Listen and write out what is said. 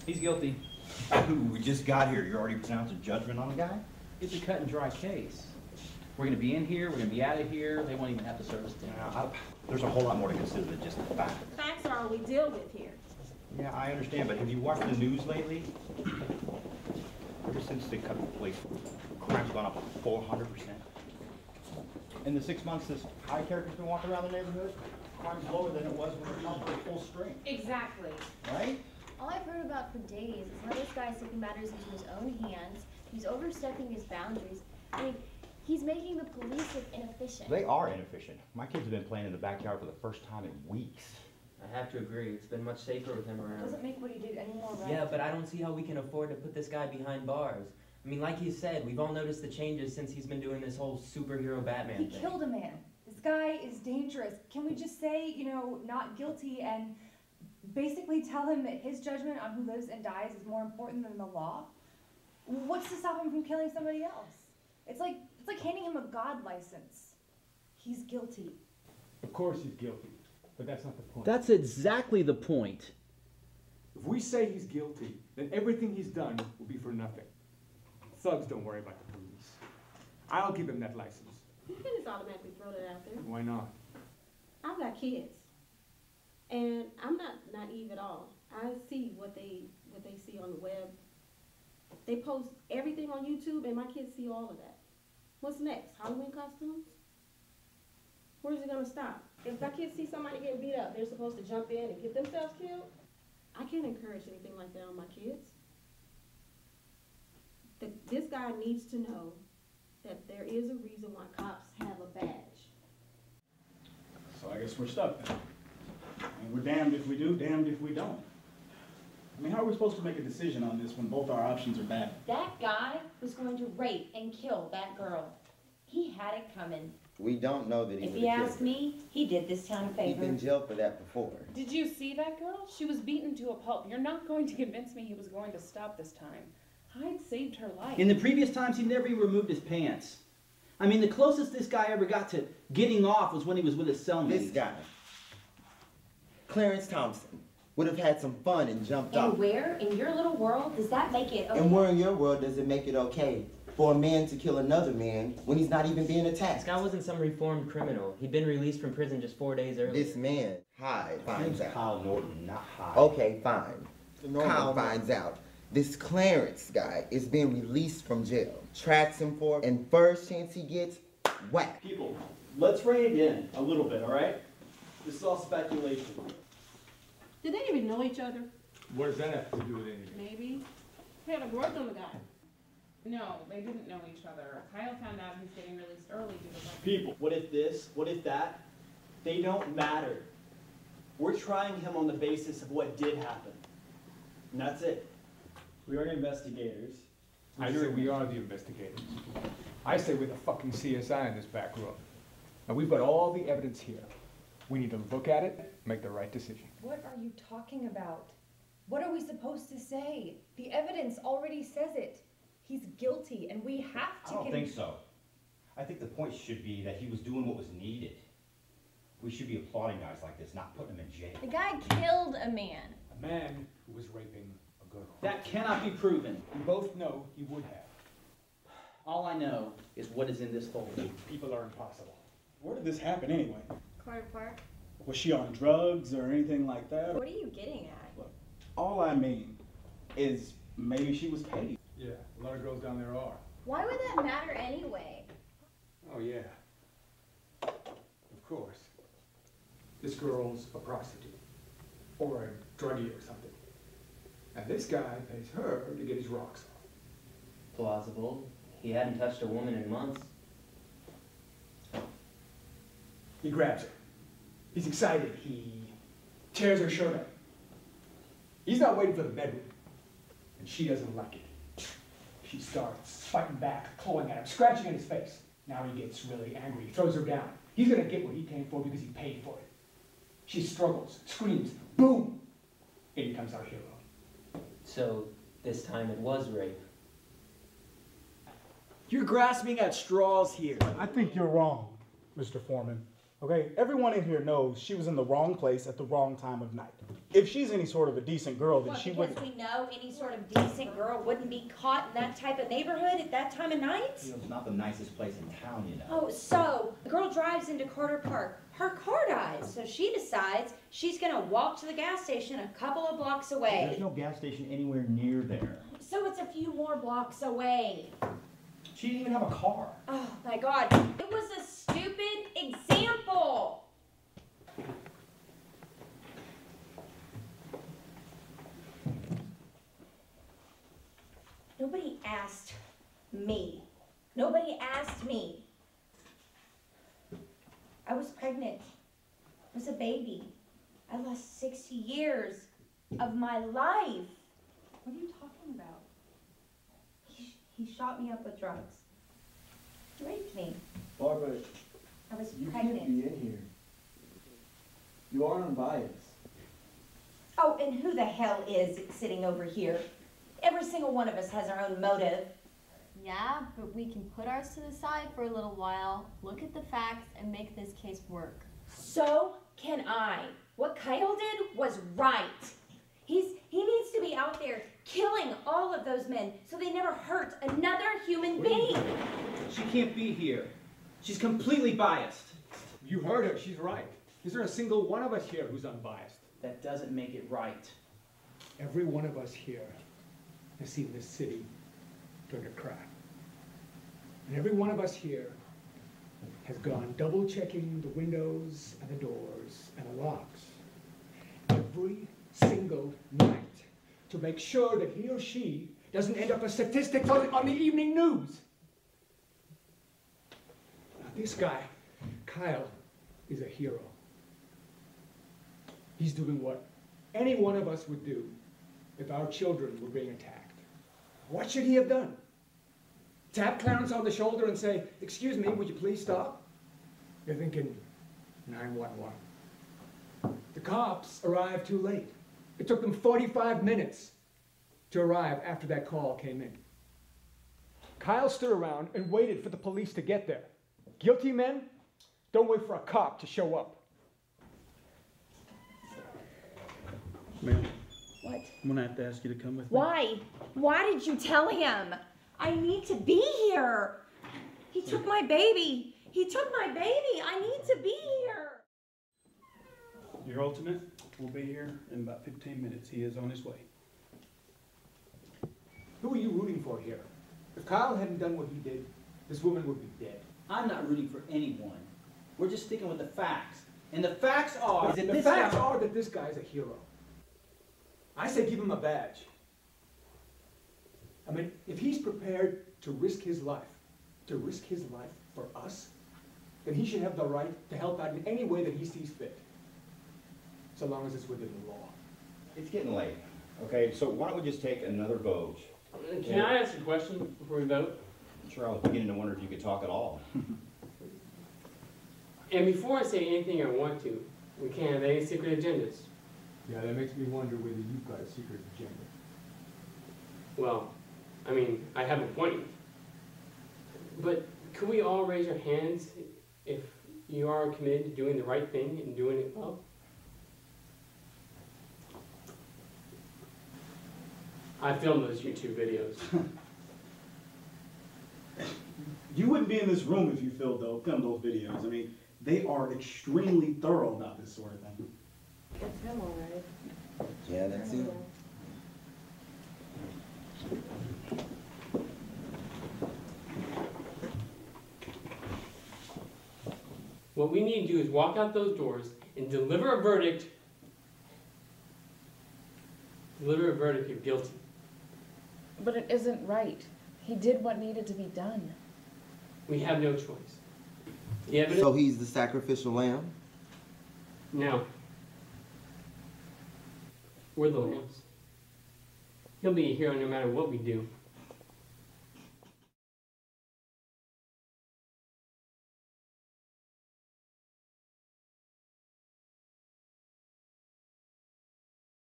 He's guilty. We just got here. You already pronounced a judgment on the guy? It's a cut and dry case. We're going to be in here, we're going to be out of here, they won't even have to serve us dinner. There's a whole lot more to consider than just the facts. Facts are all we deal with here. Yeah, I understand, but have you watched the news lately? Ever since they cut the police, crime's gone up 400%. In the 6 months this high character's been walking around the neighborhood, crime's lower than it was when it was on full string. Exactly. Right? All I've heard about for days is how this guy is taking matters into his own hands. He's overstepping his boundaries. I mean, he's making the police look inefficient. They are inefficient. My kids have been playing in the backyard for the first time in weeks. I have to agree. It's been much safer with him around. Doesn't make what he did any more right. Yeah, but I don't see how we can afford to put this guy behind bars. I mean, like he said, we've all noticed the changes since he's been doing this whole superhero Batman thing. He killed a man. This guy is dangerous. Can we just say, you know, not guilty and basically tell him that his judgment on who lives and dies is more important than the law? What's to stop him from killing somebody else? It's like handing him a God license. He's guilty. Of course he's guilty, but that's not the point. That's exactly the point. If we say he's guilty, then everything he's done will be for nothing. Thugs don't worry about the police. I'll give him that license. You can just automatically throw that out there. Why not? I've got kids, and I'm not naive at all. I see what they see on the web. They post everything on YouTube, and my kids see all of that. What's next? Halloween costumes? Where's it gonna stop? If my kids see somebody getting beat up, they're supposed to jump in and get themselves killed? I can't encourage anything like that on my kids. This guy needs to know that there is a reason why cops have a badge. So I guess we're stuck then. And we're damned if we do, damned if we don't. I mean, how are we supposed to make a decision on this when both our options are bad? That guy was going to rape and kill that girl. He had it coming. We don't know that he If would you have ask me, he did this town a favor. He's been in jail for that before. Did you see that girl? She was beaten to a pulp. You're not going to convince me he was going to stop this time. Hyde saved her life. In the previous times, he never even removed his pants. I mean, the closest this guy ever got to getting off was when he was with his cellmate. This guy, Clarence Thompson, would have had some fun and jumped off. And where, in your little world, does that make it okay? And where in your world does it make it okay for a man to kill another man when he's not even being attacked? This guy wasn't some reformed criminal. He'd been released from prison just 4 days earlier. This man, Hyde, finds out. Kyle Norton, not Hyde. Okay, fine. Kyle finds out. This Clarence guy is being released from jail. Tracks him for it, and first chance he gets, whack. People, let's rein it in a little bit, all right? This is all speculation. Did they even know each other? What does that have to do with anything? Maybe. They had a growth on the guy. No, they didn't know each other. Kyle found out he's getting released early due to People, what if this? What if that? They don't matter. We're trying him on the basis of what did happen. And that's it. We aren't investigators. I say we are the investigators. I say we're the fucking CSI in this back room. And we've got all the evidence here. We need to look at it, make the right decision. What are you talking about? What are we supposed to say? The evidence already says it. He's guilty, and we have to I don't think so. I think the point should be that he was doing what was needed. We should be applauding guys like this, not putting them in jail. The guy killed a man. A man who was raping a girl. That cannot be proven. We both know he would have. All I know is what is in this folder. People are impossible. Where did this happen anyway? Clark Park. Was she on drugs or anything like that? What are you getting at? Look, all I mean is maybe she was paid. Yeah, a lot of girls down there are. Why would that matter anyway? Oh, yeah. Of course. This girl's a prostitute. Or a druggie or something. And this guy pays her to get his rocks off. Plausible. He hadn't touched a woman in months. He grabs her. He's excited. He tears her shirt up. He's not waiting for the bedroom. And she doesn't like it. She starts fighting back, clawing at him, scratching at his face. Now he gets really angry. He throws her down. He's going to get what he came for because he paid for it. She struggles, screams, boom! In comes our hero. So, this time it was rape. You're grasping at straws here. I think you're wrong, Mr. Foreman. Okay, everyone in here knows she was in the wrong place at the wrong time of night. if she's any sort of a decent girl, then Well, she because wouldn't. we know any sort of decent girl wouldn't be caught in that type of neighborhood at that time of night? You know, it's not the nicest place in town, you know. Oh, so the girl drives into Carter Park. Her car dies, so she decides she's gonna walk to the gas station a couple of blocks away. There's no gas station anywhere near there. So it's a few more blocks away. She didn't even have a car. Oh my God, it was a stupid example. Nobody asked me. Nobody asked me. I was pregnant. I was a baby. I lost 60 years of my life. What are you talking about? He shot me up with drugs. He raped me. Barbara, I was you pregnant. can't be in here. You are unbiased. Oh, and who the hell is sitting over here? Every single one of us has our own motive. Yeah, but we can put ours to the side for a little while, look at the facts, and make this case work. So can I. What Kyle did was right. He needs to be out there killing all of those men so they never hurt another human being. She can't be here. She's completely biased. You heard her, she's right. Is there a single one of us here who's unbiased? That doesn't make it right. Every one of us here has seen this city turn a crack. And every one of us here has gone double checking the windows and the doors and the locks every single night to make sure that he or she doesn't end up a statistic on the evening news. Now this guy, Kyle, is a hero. He's doing what any one of us would do if our children were being attacked. What should he have done? Tap Clarence on the shoulder and say, "Excuse me, would you please stop?" You're thinking, 911. The cops arrived too late. It took them 45 minutes to arrive after that call came in. Kyle stood around and waited for the police to get there. Guilty men don't wait for a cop to show up. Ma'am, What? I'm gonna have to ask you to come with me. Why? Why did you tell him? I need to be here. He took my baby. He took my baby. I need to be here. Your ultimate will be here in about 15 minutes. He is on his way. Who are you rooting for here? If Kyle hadn't done what he did, this woman would be dead. I'm not rooting for anyone. We're just sticking with the facts. And the facts are that The this facts guy... are that this guy's a hero. I say give him a badge. I mean, if he's prepared to risk his life for us, then he should have the right to help out in any way that he sees fit, so long as it's within the law. It's getting late, okay? So why don't we just take another vote? Can I ask a question before we vote? Sure, I was beginning to wonder if you could talk at all. And before I say anything I want to, we can't have any secret agendas. Yeah, that makes me wonder whether you've got a secret agenda. Well, I mean, I have a point. But could we all raise our hands if you are committed to doing the right thing and doing it well? I filmed those YouTube videos. You wouldn't be in this room if you filmed those videos. I mean, they are extremely thorough about this sort of thing. That's him, all right. Yeah, that's it. What we need to do is walk out those doors and deliver a verdict. Deliver a verdict of guilty. But it isn't right. He did what needed to be done. We have no choice. The evidence... So he's the sacrificial lamb? No. We're the lambs. He'll be a hero no matter what we do.